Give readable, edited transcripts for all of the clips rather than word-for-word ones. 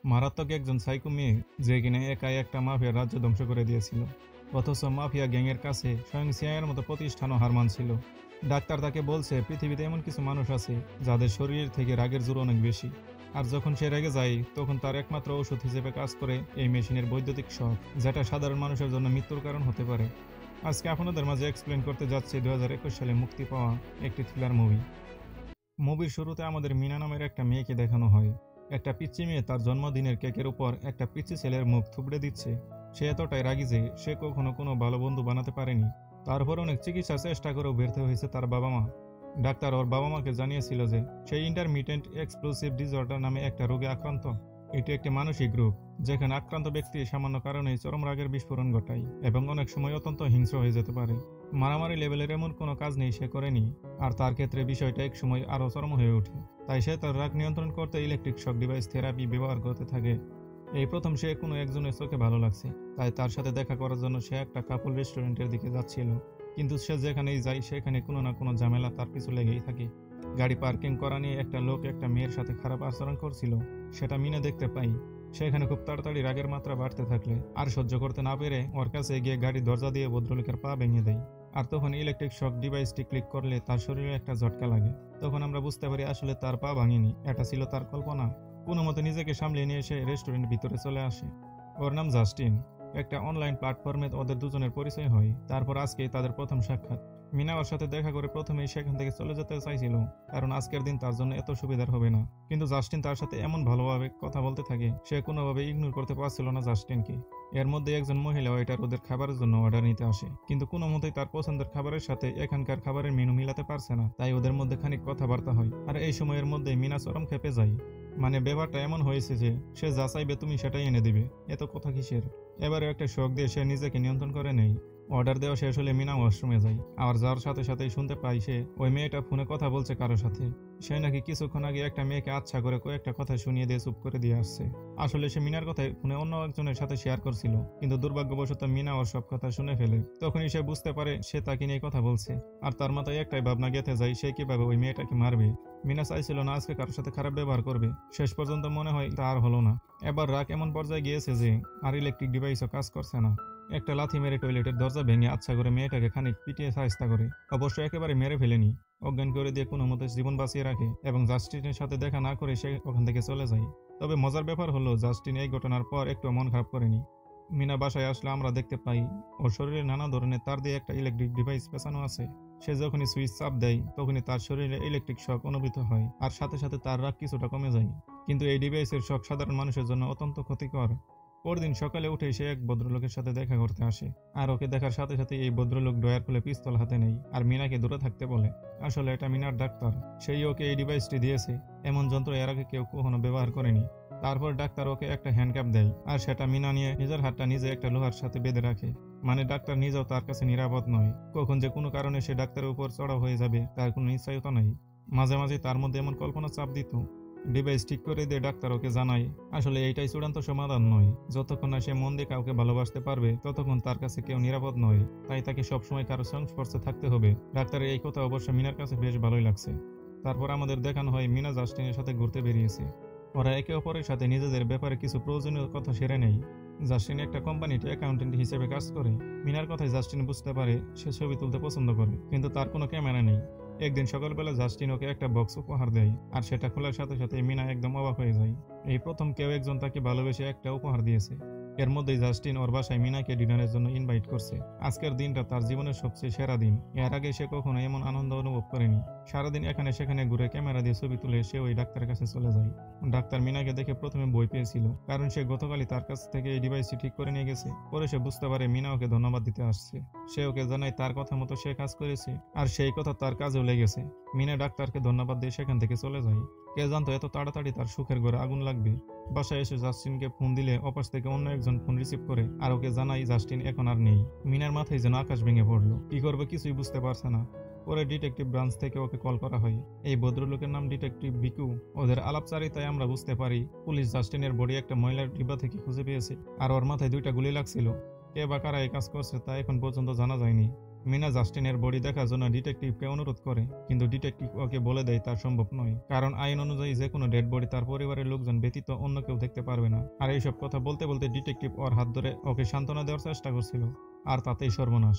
মারাত্মক একজন সাইকো মেয়ে যে কিনা একাই একটা মাফিয়ার রাজ্য ধ্বংস করে দিয়েছিল। অথচ মাফিয়া গ্যাংয়ের কাছে স্বয়ং সিআইয়ের মতো প্রতিষ্ঠানও হার মানছিল। ডাক্তার তাকে বলছে পৃথিবীতে এমন কিছু মানুষ আছে যাদের শরীর থেকে রাগের জোর অনেক বেশি। আর যখন সে রেগে যায় তখন তার একমাত্র ওষুধ হিসেবে কাজ করে এই মেশিনের বৈদ্যুতিক শক, যেটা সাধারণ মানুষের জন্য মৃত্যুর কারণ হতে পারে। আজকে আপনাদের মাঝে এক্সপ্লেন করতে যাচ্ছি 2021 সালে মুক্তি পাওয়া একটি থ্রিলার মুভি। মুভির শুরুতে আমাদের মিনা নামের একটা মেয়েকে দেখানো হয়। একটা পিচ্চি মেয়ে তার জন্মদিনের কেকের উপর একটা পিচ্চি ছেলের মুখ থুবড়ে দিচ্ছে। সে এতটাই রাগী যে সে কখনো কোনো ভালো বন্ধু বানাতে পারেনি। তারপর অনেক চিকিৎসার চেষ্টা করেও ব্যর্থ হয়েছে তার বাবা মা। ডাক্তার ওর বাবা মাকে জানিয়েছিল যে সে ইন্টারমিটেন্ট এক্সপ্লোসিভ ডিসঅর্ডার নামে একটা রোগে আক্রান্ত। এটি একটি মানসিক রোগ যেখানে আক্রান্ত ব্যক্তি সামান্য কারণেই চরম রাগের বিস্ফোরণ ঘটায় এবং অনেক সময় অত্যন্ত হিংস্র হয়ে যেতে পারে। মারামারি লেভেলের এমন কোনো কাজ নেই সে করেনি, আর তার ক্ষেত্রে বিষয়টা এক সময় আরও চরম হয়ে ওঠে। তাই সে তার রাগ নিয়ন্ত্রণ করতে ইলেকট্রিক শক ডিভাইস থেরাপি ব্যবহার করতে থাকে। এই প্রথম সে কোনো একজনের চোখে ভালো লাগছে, তাই তার সাথে দেখা করার জন্য সে একটা কাপল রেস্টুরেন্টের দিকে যাচ্ছিল। কিন্তু সে যেখানেই যায় সেখানে কোনো না কোনো ঝামেলা তার পিছু লেগেই থাকে। গাড়ি পার্কিং করা নিয়ে একটা লোক একটা মেয়ের সাথে খারাপ আচরণ করছিল, সেটা মিনা দেখতে পাই। সেখানে খুব তাড়াতাড়ি রাগের মাত্রা বাড়তে থাকলে আর সহ্য করতে না পেরে ওর কাছে গিয়ে গাড়ির দরজা দিয়ে ভদ্রলোকের পা ভেঙে দেয়। আর তখন ইলেকট্রিক শক ডিভাইসটি ক্লিক করলে তার শরীরে একটা ঝটকা লাগে। তখন আমরা বুঝতে পারি আসলে তার পা ভাঙেনি, এটা ছিল তার কল্পনা। কোনো মতে নিজেকে সামলিয়ে নিয়ে এসে রেস্টুরেন্ট ভিতরে চলে আসে। ওর নাম জাস্টিন। একটা অনলাইন প্ল্যাটফর্মে ওদের দুজনের পরিচয় হয়। তারপর আজকেই তাদের প্রথম সাক্ষাৎ। মিনা ওর সাথে দেখা করে প্রথমেই সেখান থেকে চলে যেতে চাইছিল, কারণ আজকের দিন তার জন্য এত সুবিধার হবে না। কিন্তু জাস্টিন তার সাথে এমন ভালোভাবে কথা বলতে থাকে, সে কোনোভাবে ইগনোর করতে পারছিল না জাস্টিনকে। এর মধ্যে একজন মহিলা ওয়েটার ওদের খাবারের জন্য অর্ডার নিতে আসে, কিন্তু কোনো মতেই তার পছন্দের খাবারের সাথে এখানকার খাবারের মেনু মিলাতে পারছে না। তাই ওদের মধ্যে খানিক কথাবার্তা হয়, আর এই সময়ের মধ্যে মিনা চরম খেপে যায়। মানে ব্যাপারটা এমন হয়েছে যে সে যা চাইবে তুমি সেটাই এনে দিবে, এত কথা কিসের। এবারে একটা শখ দিয়ে সে নিজেকে নিয়ন্ত্রণ করে নেই। অর্ডার দেওয়া শেষ হলে মিনা ওয়াশরুমে যায়, আর যাওয়ার সাথে সাথেই শুনতে পাই সে ওই মেয়েটা ফোনে কথা বলছে কারোর সাথে। সে নাকি কিছুক্ষণ আগে একটা মেয়েকে আচ্ছা করে কয়েকটা কথা শুনিয়ে দিয়ে চুপ করে দিয়ে আসছে। আসলে সে মিনার কথায় ফোনে অন্য একজনের সাথে শেয়ার করছিল, কিন্তু দুর্ভাগ্যবশত মিনা ওর সব কথা শুনে ফেলে। তখনই সে বুঝতে পারে সে তাকে নিয়ে কথা বলছে, আর তার মাথায় একটাই ভাবনা গেঁথে যায় সে কিভাবে ওই মেয়েটাকে মারবে। মিনা চাইছিল না আজকে কারোর সাথে খারাপ ব্যবহার করবে, শেষ পর্যন্ত মনে হয় তা আর হলো না। এবার রাগ এমন পর্যায়ে গিয়েছে যে আর ইলেকট্রিক ডিভাইসও কাজ করছে না। একটা লাথি মেরে টয়লেটের দরজা ভেঙে আচ্ছা করে মেয়েটাকে খানিক পিটিয়ে সাহায্য করে, অবশ্য একেবারে মেরে ফেলেনি, অজ্ঞান করে দিয়ে কোনো মতে জীবন বাঁচিয়ে রাখে এবং জাস্টিনের সাথে দেখা না করে সে ওখান থেকে চলে যায়। তবে মজার ব্যাপার হলো জাস্টিন এই ঘটনার পর একটু মন খারাপ করেনি। মিনা বাসায় আসলে আমরা দেখতে পাই ওর শরীরে নানা ধরনের তার দিয়ে একটা ইলেকট্রিক ডিভাইস পেছানো আছে। সে যখনই সুইচ চাপ দেয় তখনই তার শরীরে ইলেকট্রিক শক অনুভূত হয়, আর সাথে সাথে তার রাগ কিছুটা কমে যায়। কিন্তু এই ডিভাইসের শক সাধারণ মানুষের জন্য অত্যন্ত ক্ষতিকর। পরদিন সকালে উঠে সে এক ভদ্রলোকের সাথে দেখা করতে আসে, আর ওকে দেখার সাথে সাথে এই ভদ্রলোক ড্রয়ার খুলে পিস্তল হাতে নেই আর মিনাকে দূরে থাকতে বলে। আসলে এটা মিনার ডাক্তার, সেই ওকে এই ডিভাইসটি দিয়েছে। এমন যন্ত্র এর আগে কেউ কখনো ব্যবহার করেনি। তারপর ডাক্তার ওকে একটা হ্যান্ডকাপ দেয়, আর সেটা মিনা নিয়ে নিজের হাতটা নিজে একটা লোহার সাথে বেঁধে রাখে। মানে ডাক্তার নিজেও তার কাছে নিরাপদ নয়, কখন যে কোনো কারণে সে ডাক্তারের উপর চড়া হয়ে যাবে তার কোনো নিশ্চয়তা নাই। মাঝে মাঝে তার মধ্যে এমন কল্পনা চাপ দিত। ডিভাইস ঠিক করে দিয়ে ডাক্তার ওকে জানায় আসলে এইটাই চূড়ান্ত সমাধান নয়, যতক্ষণ না সে মন দিয়ে কাউকে ভালোবাসতে পারবে ততক্ষণ তার কাছে কেউ নিরাপদ নয়, তাই তাকে সবসময় কারো সংস্পর্শে থাকতে হবে। ডাক্তারের এই কথা অবশ্য মিনার কাছে বেশ ভালোই লাগছে। তারপর আমাদের দেখানো হয় মিনা জাস্টিনের সাথে ঘুরতে বেরিয়েছে। ওরা একে অপরের সাথে নিজেদের ব্যাপারে কিছু প্রয়োজনীয় কথা সেরে নেয়। জাস্টিন একটা কোম্পানিতে অ্যাকাউন্টেন্ট হিসেবে কাজ করে। মিনার কথায় জাস্টিন বুঝতে পারে সে ছবি তুলতে পছন্দ করে, কিন্তু তার কোনো ক্যামেরা নেই। একদিন সকালবেলা জাস্টিন ওকে একটা বক্স উপহার দেয়, আর সেটা খোলার সাথে সাথে মিনা একদম অবাক হয়ে যায়। এই প্রথম কেউ একজন তাকে ভালোবেসে একটা উপহার দিয়েছে। এর মধ্যেই জাস্টিন ওর বাসায় মিনাকে ডিনারের জন্য ইনভাইট করছে। আজকের দিনটা তার জীবনের সবচেয়ে সেরা দিন। এর আগে সে কখনো এমন আনন্দ অনুভব করেনি। সারাদিন এখানে সেখানে ঘুরে ক্যামেরা দিয়ে ছবি তুলে সে ওই ডাক্তারের কাছে চলে যায়। ডাক্তার মিনাকে দেখে প্রথমে ভয় পেয়েছিল, কারণ সে গতকালই তার কাছ থেকে এই ডিভাইসটি ঠিক করে নিয়ে গেছে। পরে সে বুঝতে পারে মিনা ওকে ধন্যবাদ দিতে আসছে। সে ওকে জানায় তার কথা মতো সে কাজ করেছে, আর সেই কথা তার কাজেও লেগেছে। মিনা ডাক্তারকে ধন্যবাদ দিয়ে সেখান থেকে চলে যায়। কে জানতো এত তাড়াতাড়ি তার সুখের ঘরে আগুন লাগবে। বাসায় এসে জাস্টিনকে ফোন দিলে অপাশ থেকে অন্য একজন ফোন রিসিভ করে, আর ওকে জানাই জাস্টিন এখন আর নেই। মিনার মাথায় যেন আকাশ ভেঙে পড়লো, কি করবে কিছুই বুঝতে পারছে না। পরে ডিটেকটিভ ব্রাঞ্চ থেকে ওকে কল করা হয়। এই ভদ্রলোকের নাম ডিটেকটিভ বিকু। ওদের আলাপচারিতায় আমরা বুঝতে পারি পুলিশ জাস্টিনের বডি একটা মহিলার ডিব্বা থেকে খুঁজে পেয়েছে, আর ওর মাথায় 2টা গুলি লাগছিল। কে বা কারা এই কাজ করছে তা এখন পর্যন্ত জানা যায়নি। মিনা জাস্টিনের বডি দেখার জন্য ডিটেকটিভকে অনুরোধ করে, কিন্তু ডিটেকটিভ ওকে বলে দেয় তা সম্ভব নয়, কারণ আইন অনুযায়ী যে কোনো ডেড বডি তার পরিবারের লোকজন ব্যতীত অন্য কেউ দেখতে পারবে না। আর এইসব কথা বলতে বলতে ডিটেকটিভ ওর হাত ধরে ওকে সান্ত্বনা দেওয়ার চেষ্টা করছিল, আর তাতেই সর্বনাশ।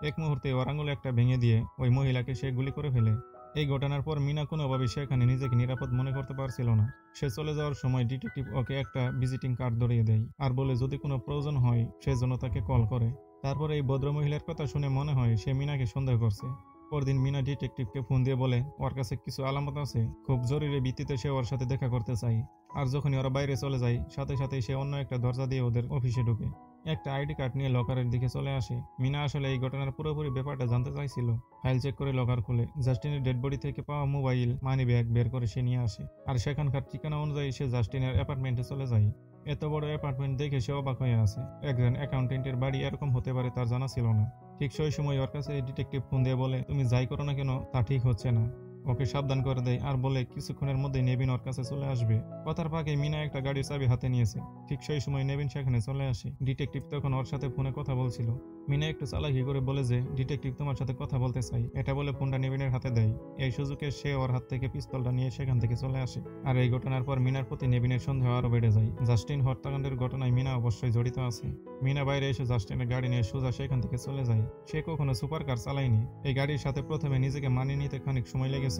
এক মুহূর্তে ওর আঙুলে একটা ভেঙে দিয়ে ওই মহিলাকে সে গুলি করে ফেলে। এই ঘটনার পর মিনা কোনোভাবেই সেখানে নিজেকে নিরাপদ মনে করতে পারছিল না। সে চলে যাওয়ার সময় ডিটেকটিভ ওকে একটা ভিজিটিং কার্ড ধরিয়ে দেয় আর বলে যদি কোনো প্রয়োজন হয় সে যেন তাকে কল করে। তারপর এই ভদ্র মহিলার কথা শুনে মনে হয় সে মিনাকে সন্দেহ করছে। পরদিন মিনা ডিটেকটিভকে ফোন দিয়ে বলে ওর কাছে কিছু আলামত আছে, খুব জরুরি ভিত্তিতে সে ওর সাথে দেখা করতে চাই। আর যখনই ওরা বাইরে চলে যায় সাথে সাথেই সে অন্য একটা দরজা দিয়ে ওদের অফিসে ঢুকে একটা আইডি কার্ড নিয়ে লকারের দিকে চলে আসে। মিনা আসলে এই ঘটনার পুরোপুরি ব্যাপারটা জানতে চাইছিল। ফাইল চেক করে লকার খুলে জাস্টিনের ডেড বডি থেকে পাওয়া মোবাইল, মানি ব্যাগ বের করে সে নিয়ে আসে, আর সেখানকার ঠিকানা অনুযায়ী সে জাস্টিনের অ্যাপার্টমেন্টে চলে যায়। এত বড় অ্যাপার্টমেন্ট দেখে সে অবাক হয়ে আছে। একজন অ্যাকাউন্টেন্টের বাড়ি এরকম হতে পারে তার জানা ছিল না। ঠিক সেই সময় ওর কাছে ডিটেকটিভ ফোন দিয়ে বলে তুমি যাই করো না কেন তা ঠিক হচ্ছে না। ওকে সাবধান করে দেয় আর বলে কিছুক্ষণের মধ্যে নেভিন ওর কাছে চলে আসবে। কথার ফাঁকে মিনা একটা গাড়ির চাবি হাতে নিয়েছে। ঠিক সেই সময় নেভিন সেখানে চলে আসে। ডিটেকটিভ তখন ওর সাথে ফোনে কথা বলছিল। মিনা একটু চালাকি করে বলে যে ডিটেকটিভ তোমার সাথে কথা বলতে চাই। এটা বলে ফোনটা নেভিনের হাতে দেয়। এই সুযোগে সে ওর হাত থেকে পিস্তলটা নিয়ে সেখান থেকে চলে আসে। আর এই ঘটনার পর মিনার প্রতি নেভিনের সন্দেহ আরো বেড়ে যায়। জাস্টিন হত্যাকাণ্ডের ঘটনায় মিনা অবশ্যই জড়িত আছে। মিনা বাইরে এসে জাস্টিনের গাড়ি নিয়ে সোজা সেখান থেকে চলে যায়। সে কখনো সুপার কার চালায়নি। এই গাড়ির সাথে প্রথমে নিজেকে মানিয়ে নিতে খানিক সময় লেগেছে।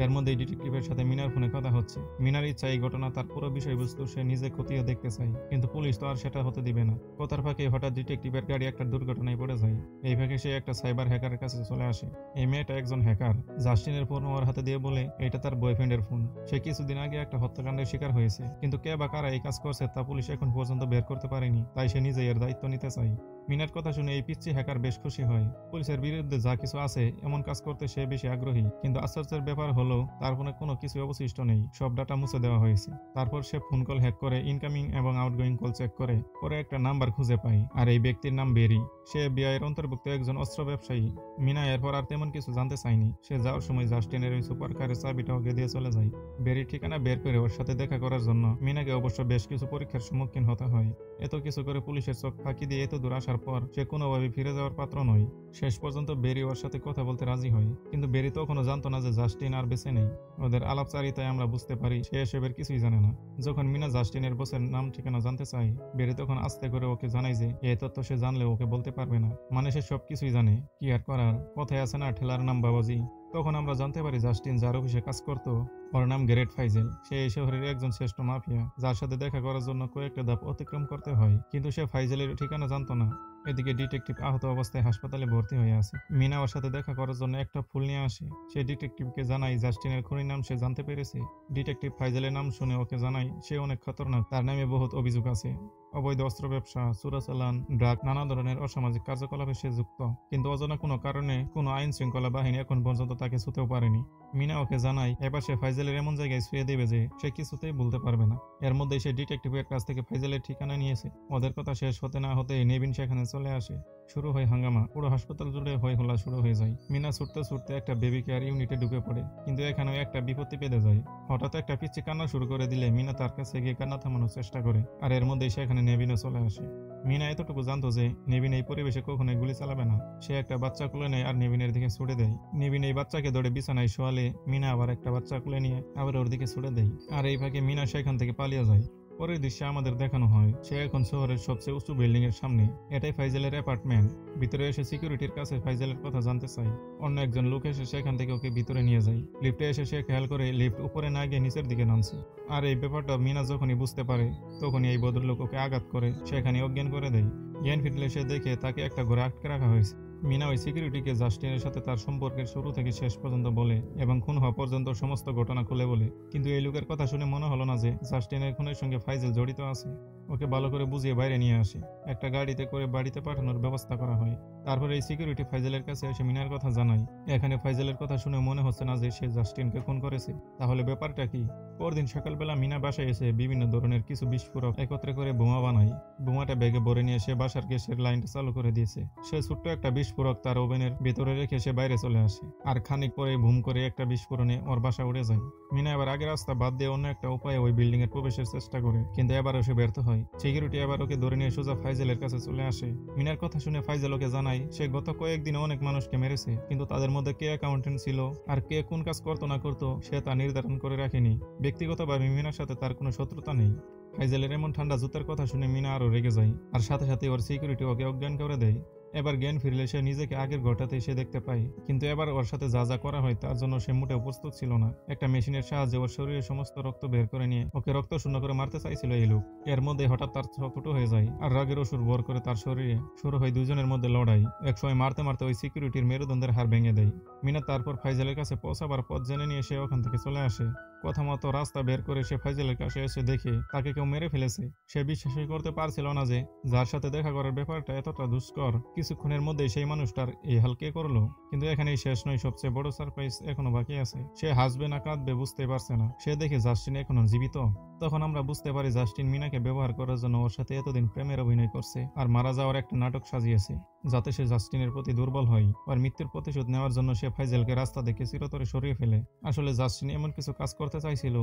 এর মধ্যে ডিটেকটিভের সাথে মিনার ফোনে কথা হচ্ছে। মিনার ইচ্ছা এই ঘটনা তার পুরো বিষয়বস্তু সে নিজে খতিয়ে দেখতে চায়, কিন্তু পুলিশ তো আর সেটা হতে দিবে না। কথার ফাঁকে হঠাৎ ডিটেকটিভের গাড়ি একটা দুর্ঘটনায় পড়ে যায়। এই ফাঁকে সে একটা সাইবার হ্যাকারের কাছে চলে আসে। এই মেয়েটা একজন হ্যাকার। জাস্টিনের ফোন ওর হাতে দিয়ে বলে এটা তার বয়ফ্রেন্ডের ফোন। সে কিছুদিন আগে একটা হত্যাকাণ্ডের শিকার হয়েছে, কিন্তু কে বা কারা এই কাজ করছে তা পুলিশ এখন পর্যন্ত বের করতে পারেনি। তাই সে নিজেই এর দায়িত্ব নিতে চায়। মিনার কথা শুনে এই পিচ্চি হ্যাকার বেশ খুশি হয়। পুলিশের বিরুদ্ধে যা কিছু আছে এমন কাজ করতে সে বেশি আগ্রহী। কিন্তু আশ্চর্যের ব্যাপার হলো তার ফোনে কোনো কিছু অবশিষ্ট নেই, সব ডাটা মুছে দেওয়া হয়েছে। তারপর সে ফোন কল হ্যাক করে ইনকামিং এবং আউটগোয়িং কল চেক করে পরে একটা নাম্বার খুঁজে পায়, আর এই ব্যক্তির নাম বেরি। সে বিআইয়ের অন্তর্ভুক্ত একজন অস্ত্র ব্যবসায়ী। মিনা এরপর আর তেমন কিছু জানতে চায়নি। সে যাওয়ার সময় জাস্টিনের ওই সুপার কারের চাবিটা ওকে দিয়ে চলে যায়। বেরির ঠিকানা বের করে ওর সাথে দেখা করার জন্য মিনাকে অবশ্য বেশ কিছু পরীক্ষার সম্মুখীন হতে হয়। এত কিছু করে পুলিশের চোখ ফাঁকি দিয়ে এত দূর আসার পর সে কোনোভাবে ফিরে যাওয়ার পাত্র নয়। শেষ পর্যন্ত বেরি ওর সাথে কথা বলতে রাজি হয়, কিন্তু বেরি তখনও জানতো না যে জাস্টিন আর বেঁচে নেই। ওদের আলাপচারিতায় আমরা বুঝতে পারি সে এসবের কিছুই জানে না। যখন মিনা জাস্টিনের বসের নাম ঠিকানা জানতে চায়, বেরি তখন আস্তে করে ওকে জানায় যে এই তথ্য সে জানলে ওকে বলতে পারবে না। মানে সে সবকিছুই জানে, কি আর করার। কথায় আছে না ঠেলার নাম বাবাজি। তখন আমরা জানতে পারি জাস্টিন যার অফিসে কাজ করতো ওর নাম গ্রেট ফাইজেল। সে এই শহরের একজন শ্রেষ্ঠ মাফিয়া, যার সাথে দেখা করার জন্য কয়েকটা ধাপ অতিক্রম করতে হয়। কিন্তু সে ফাইজেলের ঠিকানা জানতো না। এদিকে ডিটেকটিভ আহত অবস্থায় হাসপাতালে ভর্তি হয়ে আছে। মিনা ওর সাথে দেখা করার জন্য একটা ফুল নিয়ে আসে। সে ডিটেকটিভকে জানায় জাস্টিনের খুনির নাম সে জানতে পেরেছে। ডিটেকটিভ ফাইজেলের নাম শুনে ওকে জানায় সে অনেক খতরনাক, তার নামে বহুত অভিযোগ আছে। অবৈধ অস্ত্র ব্যবসা, চোরাচালান, ড্রাগ, নানা ধরনের অসামাজিক কার্যকলাপে সে যুক্ত। কিন্তু অজানা কোনো কারণে কোনো আইন শৃঙ্খলা বাহিনী এখন পর্যন্ত তাকে ছুঁতেও পারেনি। মিনা ওকে জানায় এবার সে ফাইজেলের এমন জায়গায় শুয়ে দেবে যে সে কিছুতেই ভুলতে পারবে না। এর মধ্যে সে ডিটেকটিভের কাছ থেকে ফাইজেলের ঠিকানা নিয়েছে। ওদের কথা শেষ হতে না হতে নেভিন সেখানে চলে আসে। শুরু হয় হাঙ্গামা। পুরো হাসপাতাল জুড়ে হই হল্লা শুরু হয়ে যায়। মিনা ছুটতে ছুটতে একটা বেবি কেয়ার ইউনিটে ঢুকে পড়ে, কিন্তু এখানেও একটা বিপত্তি বেঁধে যায়। হঠাৎ একটা পিচ্চি কান্না শুরু করে দিলে মিনা তার কাছে গিয়ে কান্না থামানোর চেষ্টা করে, আর এর মধ্যেই সেখানে নেভিনও চলে আসে। মিনা এতটুকু জানতো যে নেভিন এই পরিবেশে কখনোই গুলি চালাবে না। সে একটা বাচ্চা কোলে নেয় আর নেভিনের দিকে ছুড়ে দেয়। নেভিন এই বাচ্চাকে ধরে বিছানায় শোয়ালে মিনা আবার একটা বাচ্চা কোলে নিয়ে আবার ওর দিকে ছুড়ে দেয়, আর এই ফাঁকে মিনা সেখান থেকে পালিয়ে যায়। পরের দৃশ্যে আমাদের দেখানো হয় সে এখন শহরের সবচেয়ে উঁচু বিল্ডিং এর সামনে। এটাই ফাইজেলের অ্যাপার্টমেন্ট। ভিতরে এসে সিকিউরিটির কাছে ফাইজেলের কথা জানতে চাই। অন্য একজন লোক এসে সেখান থেকে ওকে ভিতরে নিয়ে যায়। লিফটে এসে সে খেয়াল করে লিফট উপরে না গিয়ে নিচের দিকে নামছে। আর এই ব্যাপারটা মিনা যখনই বুঝতে পারে তখনই এই ভদ্রলোক ওকে আঘাত করে সেখানে অজ্ঞান করে দেয়। জ্ঞান ফিরলে সে দেখে তাকে একটা ঘরে আটকে রাখা হয়েছে। মিনা ওই সিকিউরিটিকে জাস্টিনের সাথে তার সম্পর্কের শুরু থেকে শেষ পর্যন্ত বলে এবং খুন হওয়া পর্যন্ত সমস্ত ঘটনা খুলে বলে। কিন্তু এই লোকের কথা শুনে মনে হলো না যে জাস্টিনের খুনের সঙ্গে ফাইজেল জড়িত আছে। ওকে ভালো করে বুঝিয়ে বাইরে নিয়ে আসে। একটা গাড়িতে করে বাড়িতে পাঠানোর ব্যবস্থা করা হয়। তারপরে এই সিকিউরিটি ফাইজেলের কাছে এসে মিনার কথা জানায়। এখানে ফাইজেলের কথা শুনে মনে হচ্ছে না যে সে জাস্টিনকে খুন করেছে। তাহলে ব্যাপারটা কি? পরদিন সকালবেলা মিনা বাসায় এসে বিভিন্ন ধরনের কিছু বিস্ফোরক একত্রে করে বোমা বানায়। বোমাটা ব্যাগে ভরে নিয়ে সে বাসার গ্যাসের লাইনটা চালু করে দিয়েছে। সে ছোট্ট একটা বিস্ফোরক তার ওভেনের ভেতরে রেখে সে বাইরে চলে আসে, আর খানিক পরে ভুম করে একটা বিস্ফোরণে ওর বাসা উড়ে যায়। মিনা এবার আগের রাস্তা বাদ দিয়ে অন্য একটা উপায়ে ওই বিল্ডিং এর প্রবেশের চেষ্টা করে, কিন্তু এবারও সে ব্যর্থ হয়। হয়। সিকিউরিটি আবার ওকে ধরে নিয়ে সোজা ফাইজলের কাছে চলে আসে। মিনার কথা শুনে ফাইজল ওকে জানায় সে গত কয়েকদিনে অনেক মানুষকে মেরেছে, কিন্তু তাদের মধ্যে কে অ্যাকাউন্টেন্ট ছিল আর কে কোন কাজ করতো না করতো সে তা নির্ধারণ করে রাখেনি। ব্যক্তিগতভাবে মিনার সাথে তার কোনো শত্রুতা নেই। ফাইজলের এমন ঠান্ডা জুতার কথা শুনে মিনা আরো রেগে যায়, আর সাথে সাথে ওর সিকিউরিটি ওকে অজ্ঞান করে দেয়। এবার জ্ঞান ফিরলে সে নিজেকে আগের ঘরটাতেই সে দেখতে পায়, কিন্তু এবার ওর সাথে যা যা করা হয় তার জন্য সে মোটেও প্রস্তুত ছিল না। একটা মেশিনের সাহায্যে ওর শরীরের সমস্ত রক্ত বের করে নিয়ে ওকে রক্ত শূন্য করে মারতে চাইছিল এই লোক। এর মধ্যে হঠাৎ তার চোখ ফুটো হয়ে যায়, আর রাগের অসুর ভর করে তার শরীরে শুরু হয় দুজনের মধ্যে লড়াই। একসময় মারতে মারতে ওই সিকিউরিটির মেরুদণ্ডের হাড় ভেঙে দেয়। মিনা তারপর ফাইজলের কাছে পৌঁছাবার পথ জেনে নিয়ে সে ওখান থেকে চলে আসে। কথা মতো রাস্তা বের করে সে ফাইজলের কাছে এসে দেখে তাকে কেউ মেরে ফেলেছে। সে বিশ্বাসই করতে পারছিল না যে যার সাথে দেখা করার ব্যাপারটা এতটা দুষ্কর। কিছুক্ষণের মধ্যেই সেই মানুষটার এই হাল কে করলো। কিন্তু এখানেই শেষ নয়, সবচেয়ে বড় সারপ্রাইজ এখনো বাকি আছে। সে হাসবে না কাঁদবে বুঝতে পারছে না। সে দেখে জাস্টিন এখনো জীবিত। তখন আমরা বুঝতে পারি জাস্টিন মিনাকে ব্যবহার করার জন্য ওর সাথে এতদিন প্রেমের অভিনয় করছে আর মারা যাওয়ার একটা নাটক সাজিয়েছে, যাতে সে জাস্টিনের প্রতি দুর্বল হয়। আর মৃত্যুর প্রতিশোধ নেওয়ার জন্য সে ফাইজলকে রাস্তা থেকে চিরতরে সরিয়ে ফেলে। আসলে জাস্টিন এমন কিছু কাজ করতে চাইছিল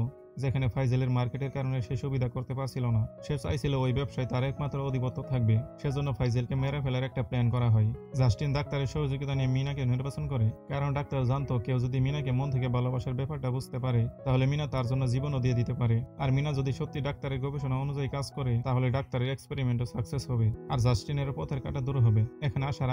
যেখানে ফাইজলের মার্কেটের কারণে সে সুবিধা করতে পারছিল না। সে চাইছিল ওই ব্যবসায় তার একমাত্র অধিপত্য থাকবে। সেজন্য ফাইজলকে মেরে ফেলার একটা প্ল্যান করা হয়। জাস্টিন ডাক্তারের সহযোগিতা নিয়ে মিনাকে নির্বাচন করে, কারণ ডাক্তার জানতো কেউ যদি মিনাকে মন থেকে ভালোবাসার ব্যাপারটা বুঝতে পারে তাহলে মিনা তার জন্য জীবনও দিয়ে দিতে পারে। আর মিনা যদি সত্যি ডাক্তারের গবেষণা অনুযায়ী কাজ করে তাহলে ডাক্তারের এক্সপেরিমেন্টও সাকসেস হবে আর জাস্টিনের পথের কাটা দূর হবে। এখানে আসার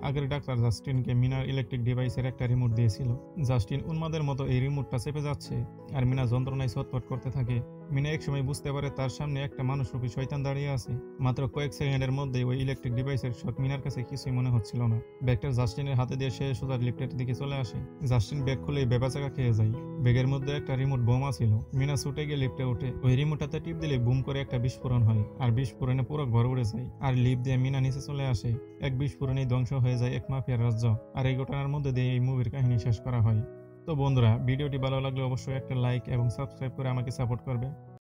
আগের ডাক্তার জাস্টিনকে মিনার ইলেকট্রিক ডিভাইসের একটা রিমোট দিয়েছিল। জাস্টিন উন্মাদের মতো এই রিমোটটা চেপে যাচ্ছে আর মিনা যন্ত্রণায় ছটফট করতে থাকে। মিনা একসময় বুঝতে পারে তার সামনে একটা মানুষরূপী শয়তান দাঁড়িয়ে আছে। মাত্র কয়েক সেকেন্ডের মধ্যে ওই ইলেকট্রিক ডিভাইসের শক মিনার কাছে কিছুই মনে হচ্ছিল না। ব্যাগটা জাস্টিনের হাতে দিয়ে সে সোজা লিফটের দিকে চলে আসে। জাস্টিন ব্যাগ খুলেই বেবাচাকা খেয়ে যায়। ব্যাগের মধ্যে একটা রিমোট বোমা ছিল। মিনা ছুটে গিয়ে লিফটে ওঠে। ওই রিমোটটাতে টিপ দিলে বুম করে একটা বিস্ফোরণ হয়, আর বিস্ফোরণে পুরো ঘর উড়ে যায়। আর লিফট দিয়ে মিনা নিচে চলে আসে। এক বিস্ফোরণেই ধ্বংস হয়ে যায় এক মাফিয়ার রাজ্য। আর এই ঘটনার মধ্যে দিয়ে এই মুভির কাহিনী শেষ করা হয়। তো বন্ধুরা, ভিডিওটি ভালো লাগলে অবশ্যই একটা লাইক এবং সাবস্ক্রাইব করে আমাকে সাপোর্ট করবে।